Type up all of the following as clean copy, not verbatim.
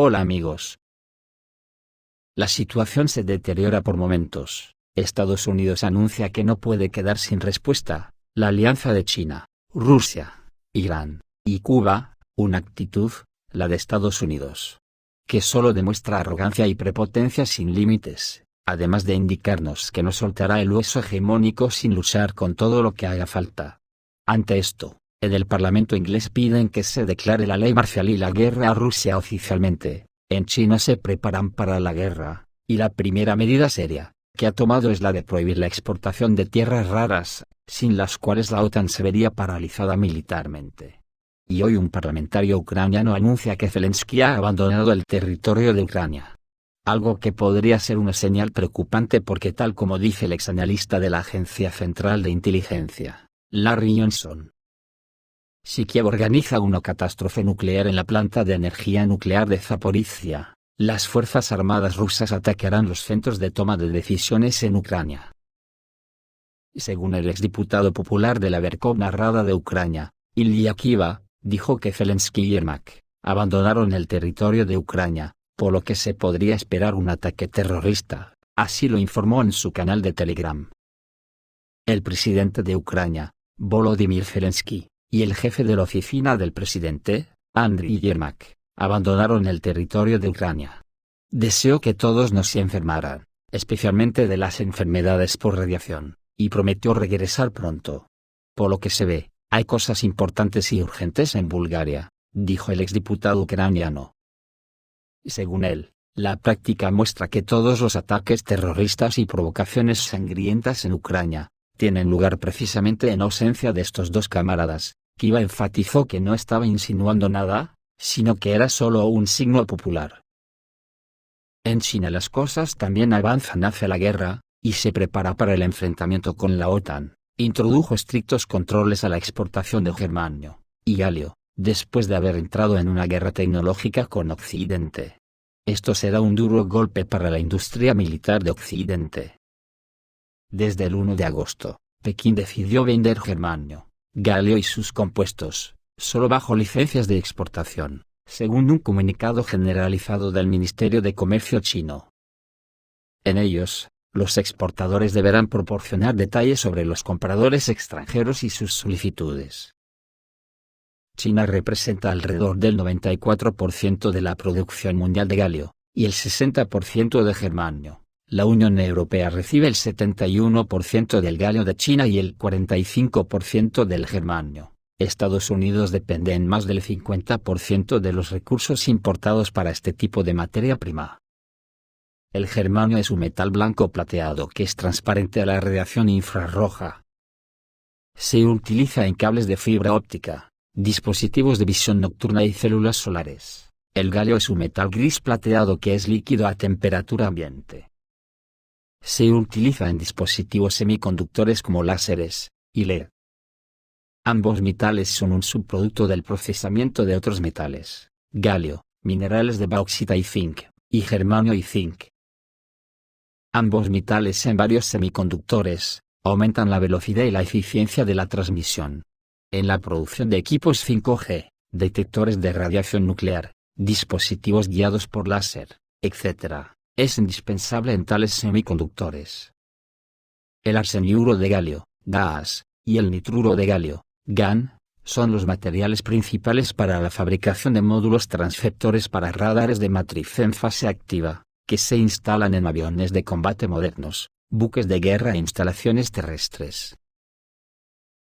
Hola amigos. La situación se deteriora por momentos. Estados Unidos anuncia que no puede quedar sin respuesta. La alianza de China, Rusia, Irán y Cuba, una actitud, la de Estados Unidos, que solo demuestra arrogancia y prepotencia sin límites, además de indicarnos que no soltará el hueso hegemónico sin luchar con todo lo que haga falta. Ante esto, en el Parlamento inglés piden que se declare la ley marcial y la guerra a Rusia oficialmente. En China se preparan para la guerra, y la primera medida seria que ha tomado es la de prohibir la exportación de tierras raras, sin las cuales la OTAN se vería paralizada militarmente. Y hoy un parlamentario ucraniano anuncia que Zelensky ha abandonado el territorio de Ucrania. Algo que podría ser una señal preocupante porque, tal como dice el exanalista de la Agencia Central de Inteligencia, Larry Johnson, si Kiev organiza una catástrofe nuclear en la planta de energía nuclear de Zaporizhia, las fuerzas armadas rusas atacarán los centros de toma de decisiones en Ucrania. Según el exdiputado popular de la Verkhovna Rada de Ucrania, Ilya Kiva, dijo que Zelensky y Yermak abandonaron el territorio de Ucrania, por lo que se podría esperar un ataque terrorista, así lo informó en su canal de Telegram. El presidente de Ucrania, Volodymyr Zelensky, y el jefe de la oficina del presidente, Andriy Yermak, abandonaron el territorio de Ucrania. Deseó que todos no se enfermaran, especialmente de las enfermedades por radiación, y prometió regresar pronto. Por lo que se ve, hay cosas importantes y urgentes en Bulgaria, dijo el exdiputado ucraniano. Según él, la práctica muestra que todos los ataques terroristas y provocaciones sangrientas en Ucrania tienen lugar precisamente en ausencia de estos dos camaradas. Kiva enfatizó que no estaba insinuando nada, sino que era solo un signo popular. En China las cosas también avanzan hacia la guerra, y se prepara para el enfrentamiento con la OTAN. Introdujo estrictos controles a la exportación de germanio y galio, después de haber entrado en una guerra tecnológica con Occidente. Esto será un duro golpe para la industria militar de Occidente. Desde el 1 de agosto, Pekín decidió vender germanio, galio y sus compuestos, solo bajo licencias de exportación, según un comunicado generalizado del Ministerio de Comercio chino. En ellos, los exportadores deberán proporcionar detalles sobre los compradores extranjeros y sus solicitudes. China representa alrededor del 94% de la producción mundial de galio, y el 60% de germanio. La Unión Europea recibe el 71% del galio de China y el 45% del germanio. Estados Unidos depende en más del 50% de los recursos importados para este tipo de materia prima. El germanio es un metal blanco plateado que es transparente a la radiación infrarroja. Se utiliza en cables de fibra óptica, dispositivos de visión nocturna y células solares. El galio es un metal gris plateado que es líquido a temperatura ambiente. Se utiliza en dispositivos semiconductores como láseres y LED. Ambos metales son un subproducto del procesamiento de otros metales, galio, minerales de bauxita y zinc, y germanio y zinc. Ambos metales en varios semiconductores aumentan la velocidad y la eficiencia de la transmisión. En la producción de equipos 5G, detectores de radiación nuclear, dispositivos guiados por láser, etc., es indispensable en tales semiconductores. El arseniuro de galio, GAAS, y el nitruro de galio, GaN, son los materiales principales para la fabricación de módulos transceptores para radares de matriz en fase activa, que se instalan en aviones de combate modernos, buques de guerra e instalaciones terrestres.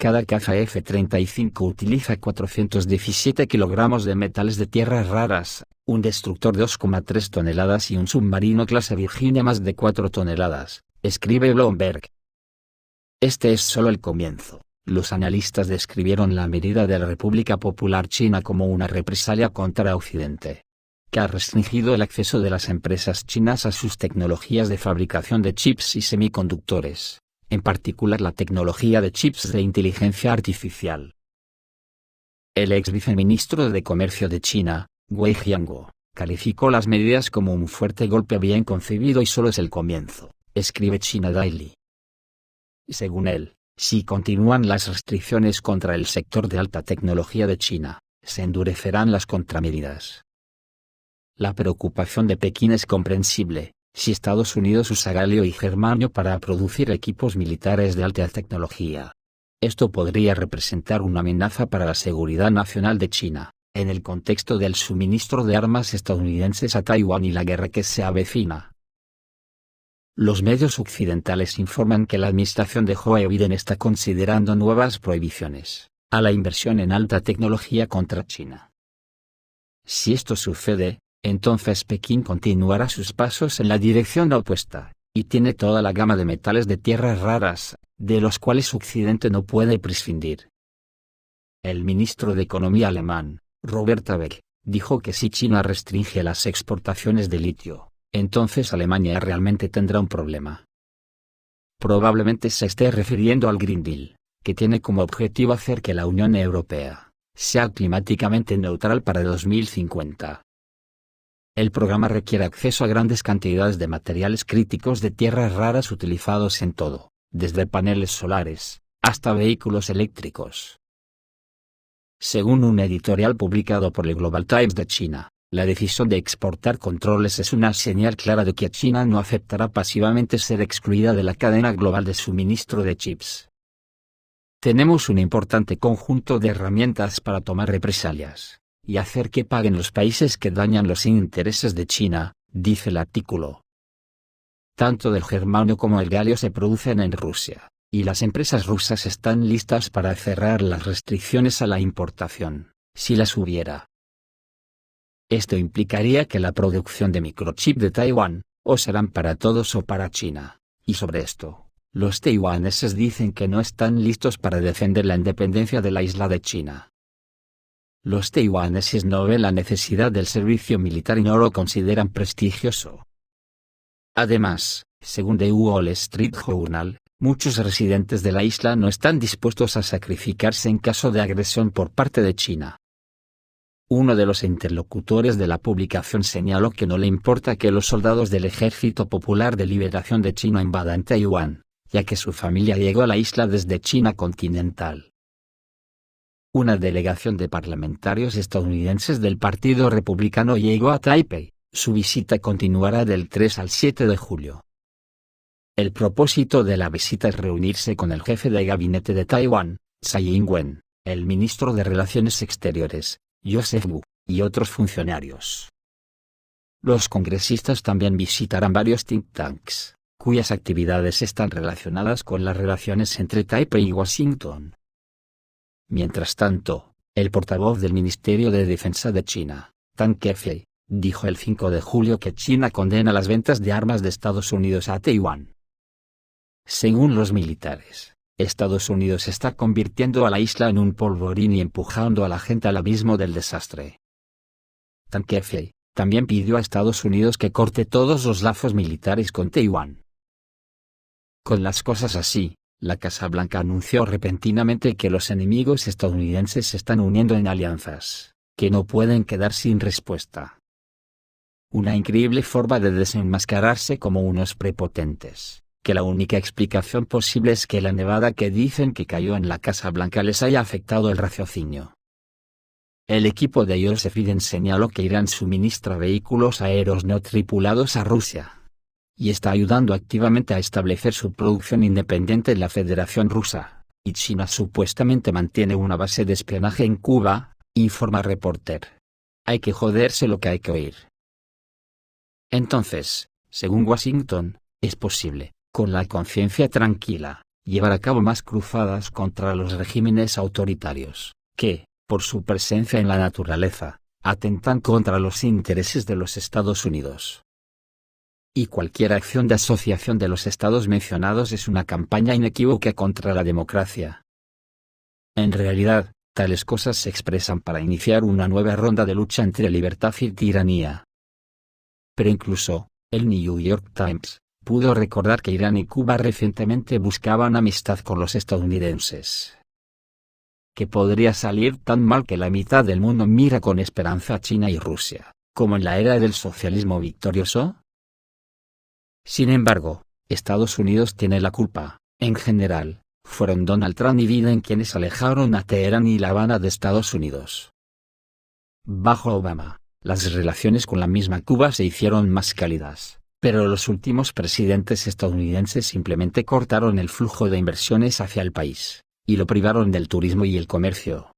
Cada caza F-35 utiliza 417 kilogramos de metales de tierras raras, un destructor de 2,3 toneladas y un submarino clase Virginia más de 4 toneladas, escribe Bloomberg. Este es solo el comienzo. Los analistas describieron la medida de la República Popular China como una represalia contra Occidente, que ha restringido el acceso de las empresas chinas a sus tecnologías de fabricación de chips y semiconductores, en particular la tecnología de chips de inteligencia artificial. El ex viceministro de Comercio de China, Wei Jianguo, calificó las medidas como un fuerte golpe bien concebido y solo es el comienzo, escribe China Daily. Según él, si continúan las restricciones contra el sector de alta tecnología de China, se endurecerán las contramedidas. La preocupación de Pekín es comprensible. Si Estados Unidos usa galio y germanio para producir equipos militares de alta tecnología, esto podría representar una amenaza para la seguridad nacional de China, en el contexto del suministro de armas estadounidenses a Taiwán y la guerra que se avecina. Los medios occidentales informan que la administración de Joe Biden está considerando nuevas prohibiciones a la inversión en alta tecnología contra China. Si esto sucede, entonces Pekín continuará sus pasos en la dirección opuesta, y tiene toda la gama de metales de tierras raras, de los cuales Occidente no puede prescindir. El ministro de Economía alemán, Robert Habeck, dijo que si China restringe las exportaciones de litio, entonces Alemania realmente tendrá un problema. Probablemente se esté refiriendo al Green Deal, que tiene como objetivo hacer que la Unión Europea sea climáticamente neutral para 2050. El programa requiere acceso a grandes cantidades de materiales críticos de tierras raras utilizados en todo, desde paneles solares, hasta vehículos eléctricos. Según un editorial publicado por el Global Times de China, la decisión de exportar controles es una señal clara de que China no aceptará pasivamente ser excluida de la cadena global de suministro de chips. Tenemos un importante conjunto de herramientas para tomar represalias y hacer que paguen los países que dañan los intereses de China, dice el artículo. Tanto el germanio como el galio se producen en Rusia, y las empresas rusas están listas para cerrar las restricciones a la importación, si las hubiera. Esto implicaría que la producción de microchip de Taiwán, o serán para todos o para China, y sobre esto, los taiwaneses dicen que no están listos para defender la independencia de la isla de China. Los taiwaneses no ven la necesidad del servicio militar y no lo consideran prestigioso. Además, según The Wall Street Journal, muchos residentes de la isla no están dispuestos a sacrificarse en caso de agresión por parte de China. Uno de los interlocutores de la publicación señaló que no le importa que los soldados del Ejército Popular de Liberación de China invadan Taiwán, ya que su familia llegó a la isla desde China continental. Una delegación de parlamentarios estadounidenses del Partido Republicano llegó a Taipei. Su visita continuará del 3 al 7 de julio. El propósito de la visita es reunirse con el jefe de gabinete de Taiwán, Tsai Ing-wen, el ministro de Relaciones Exteriores, Joseph Wu, y otros funcionarios. Los congresistas también visitarán varios think tanks, cuyas actividades están relacionadas con las relaciones entre Taipei y Washington. Mientras tanto, el portavoz del Ministerio de Defensa de China, Tang Kefei, dijo el 5 de julio que China condena las ventas de armas de Estados Unidos a Taiwán. Según los militares, Estados Unidos está convirtiendo a la isla en un polvorín y empujando a la gente al abismo del desastre. Tang Kefei también pidió a Estados Unidos que corte todos los lazos militares con Taiwán. Con las cosas así, la Casa Blanca anunció repentinamente que los enemigos estadounidenses se están uniendo en alianzas, que no pueden quedar sin respuesta. Una increíble forma de desenmascararse como unos prepotentes, que la única explicación posible es que la nevada que dicen que cayó en la Casa Blanca les haya afectado el raciocinio. El equipo de Joseph Biden señaló que Irán suministra vehículos aéreos no tripulados a Rusia y está ayudando activamente a establecer su producción independiente en la Federación Rusa, y China supuestamente mantiene una base de espionaje en Cuba, informa Reporter. Hay que joderse lo que hay que oír. Entonces, según Washington, es posible, con la conciencia tranquila, llevar a cabo más cruzadas contra los regímenes autoritarios, que, por su presencia en la naturaleza, atentan contra los intereses de los Estados Unidos. Y cualquier acción de asociación de los estados mencionados es una campaña inequívoca contra la democracia. En realidad, tales cosas se expresan para iniciar una nueva ronda de lucha entre libertad y tiranía. Pero incluso, el New York Times pudo recordar que Irán y Cuba recientemente buscaban amistad con los estadounidenses. ¿Que podría salir tan mal que la mitad del mundo mira con esperanza a China y Rusia, como en la era del socialismo victorioso? Sin embargo, Estados Unidos tiene la culpa. En general, fueron Donald Trump y Biden quienes alejaron a Teherán y La Habana de Estados Unidos. Bajo Obama, Las relaciones con la misma Cuba se hicieron más cálidas, pero los últimos presidentes estadounidenses simplemente cortaron el flujo de inversiones hacia el país, y lo privaron del turismo y el comercio.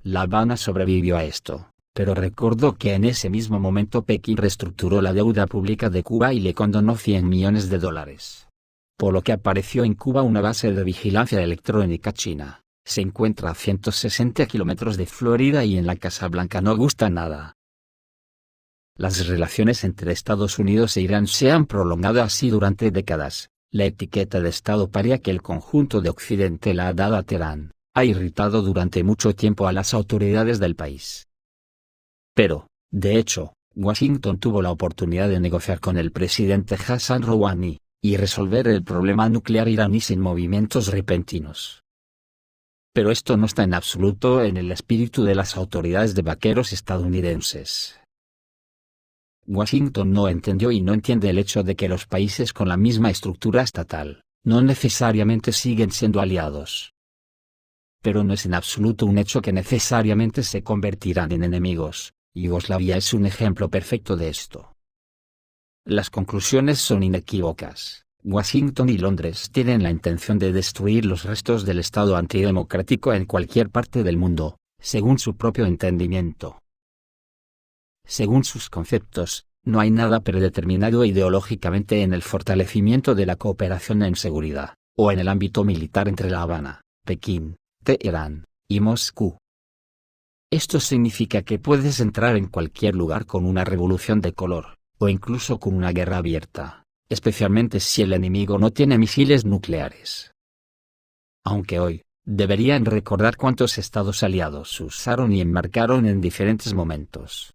La Habana sobrevivió a esto, pero recordó que en ese mismo momento Pekín reestructuró la deuda pública de Cuba y le condonó $100 millones, por lo que apareció en Cuba una base de vigilancia electrónica china. Se encuentra a 160 kilómetros de Florida y en la Casa Blanca no gusta nada. Las relaciones entre Estados Unidos e Irán se han prolongado así durante décadas. La etiqueta de Estado paria que el conjunto de Occidente le ha dado a Teherán ha irritado durante mucho tiempo a las autoridades del país. Pero, de hecho, Washington tuvo la oportunidad de negociar con el presidente Hassan Rouhani y resolver el problema nuclear iraní sin movimientos repentinos. Pero esto no está en absoluto en el espíritu de las autoridades de vaqueros estadounidenses. Washington no entendió y no entiende el hecho de que los países con la misma estructura estatal no necesariamente siguen siendo aliados. Pero no es en absoluto un hecho que necesariamente se convertirán en enemigos. Yugoslavia es un ejemplo perfecto de esto. Las conclusiones son inequívocas. Washington y Londres tienen la intención de destruir los restos del Estado antidemocrático en cualquier parte del mundo, según su propio entendimiento. Según sus conceptos, no hay nada predeterminado ideológicamente en el fortalecimiento de la cooperación en seguridad, o en el ámbito militar entre La Habana, Pekín, Teherán y Moscú. Esto significa que puedes entrar en cualquier lugar con una revolución de color, o incluso con una guerra abierta, especialmente si el enemigo no tiene misiles nucleares. Aunque hoy, deberían recordar cuántos estados aliados usaron y enmarcaron en diferentes momentos.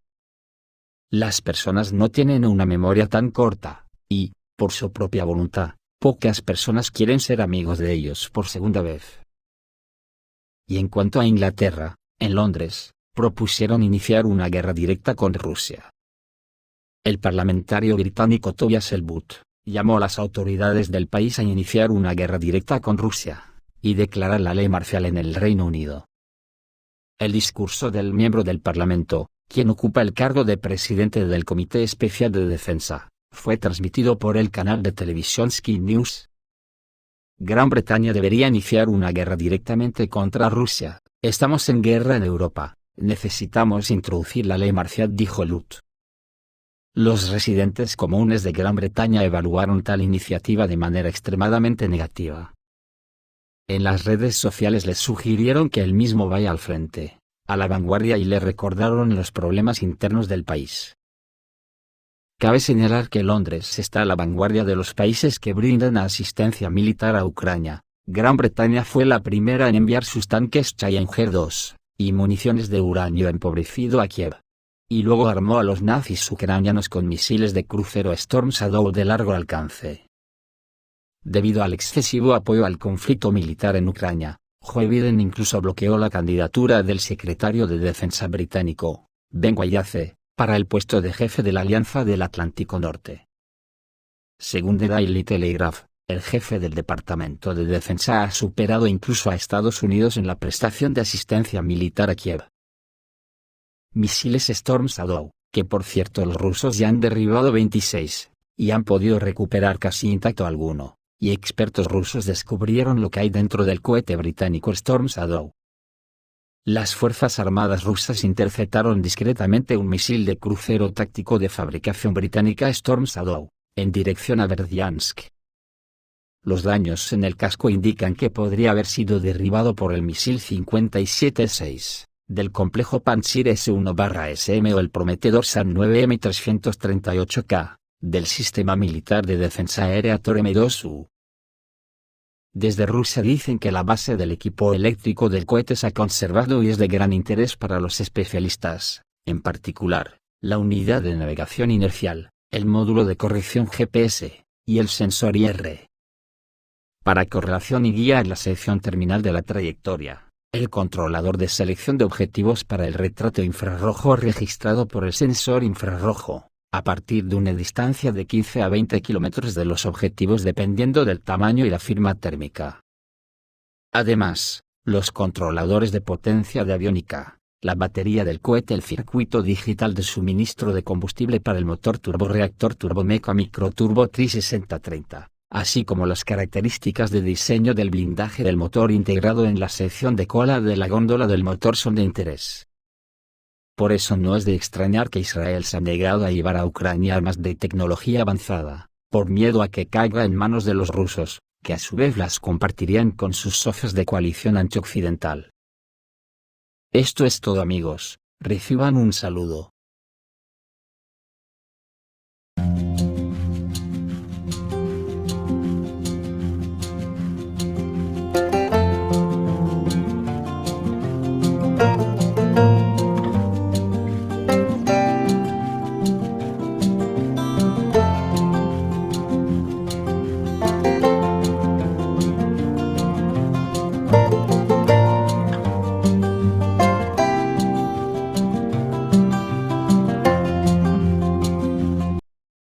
Las personas no tienen una memoria tan corta, y, por su propia voluntad, pocas personas quieren ser amigos de ellos por segunda vez. Y en cuanto a Inglaterra, en Londres, propusieron iniciar una guerra directa con Rusia. El parlamentario británico Tobias Ellwood llamó a las autoridades del país a iniciar una guerra directa con Rusia, y declarar la ley marcial en el Reino Unido. El discurso del miembro del Parlamento, quien ocupa el cargo de presidente del Comité Especial de Defensa, fue transmitido por el canal de televisión Sky News. Gran Bretaña debería iniciar una guerra directamente contra Rusia. Estamos en guerra en Europa, necesitamos introducir la ley marcial, dijo Ellwood. Los residentes comunes de Gran Bretaña evaluaron tal iniciativa de manera extremadamente negativa. En las redes sociales les sugirieron que él mismo vaya al frente, a la vanguardia, y le recordaron los problemas internos del país. Cabe señalar que Londres está a la vanguardia de los países que brindan asistencia militar a Ucrania. Gran Bretaña fue la primera en enviar sus tanques Challenger-2 y municiones de uranio empobrecido a Kiev. Y luego armó a los nazis ucranianos con misiles de crucero Storm Shadow de largo alcance. Debido al excesivo apoyo al conflicto militar en Ucrania, Joe Biden incluso bloqueó la candidatura del secretario de Defensa británico, Ben Wallace, para el puesto de jefe de la Alianza del Atlántico Norte. Según The Daily Telegraph, el jefe del Departamento de Defensa ha superado incluso a Estados Unidos en la prestación de asistencia militar a Kiev. Misiles Storm Shadow, que por cierto los rusos ya han derribado 26, y han podido recuperar casi intacto alguno, y expertos rusos descubrieron lo que hay dentro del cohete británico Storm Shadow. Las Fuerzas Armadas rusas interceptaron discretamente un misil de crucero táctico de fabricación británica Storm Shadow, en dirección a Berdiansk. Los daños en el casco indican que podría haber sido derribado por el misil 57-6, del complejo Pantsir S-1/SM o el prometedor SAM-9 M338K, del Sistema Militar de Defensa Aérea TOR-M2U. Desde Rusia dicen que la base del equipo eléctrico del cohete se ha conservado y es de gran interés para los especialistas, en particular, la unidad de navegación inercial, el módulo de corrección GPS, y el sensor IR. Para correlación y guía en la sección terminal de la trayectoria, el controlador de selección de objetivos para el retrato infrarrojo registrado por el sensor infrarrojo, a partir de una distancia de 15 a 20 kilómetros de los objetivos dependiendo del tamaño y la firma térmica. Además, los controladores de potencia de aviónica, la batería del cohete, el circuito digital de suministro de combustible para el motor turborreactor Turbomeca Microturbo TRI 6030, así como las características de diseño del blindaje del motor integrado en la sección de cola de la góndola del motor son de interés. Por eso no es de extrañar que Israel se ha negado a llevar a Ucrania armas de tecnología avanzada, por miedo a que caiga en manos de los rusos, que a su vez las compartirían con sus socios de coalición antioccidental. Esto es todo, amigos, reciban un saludo.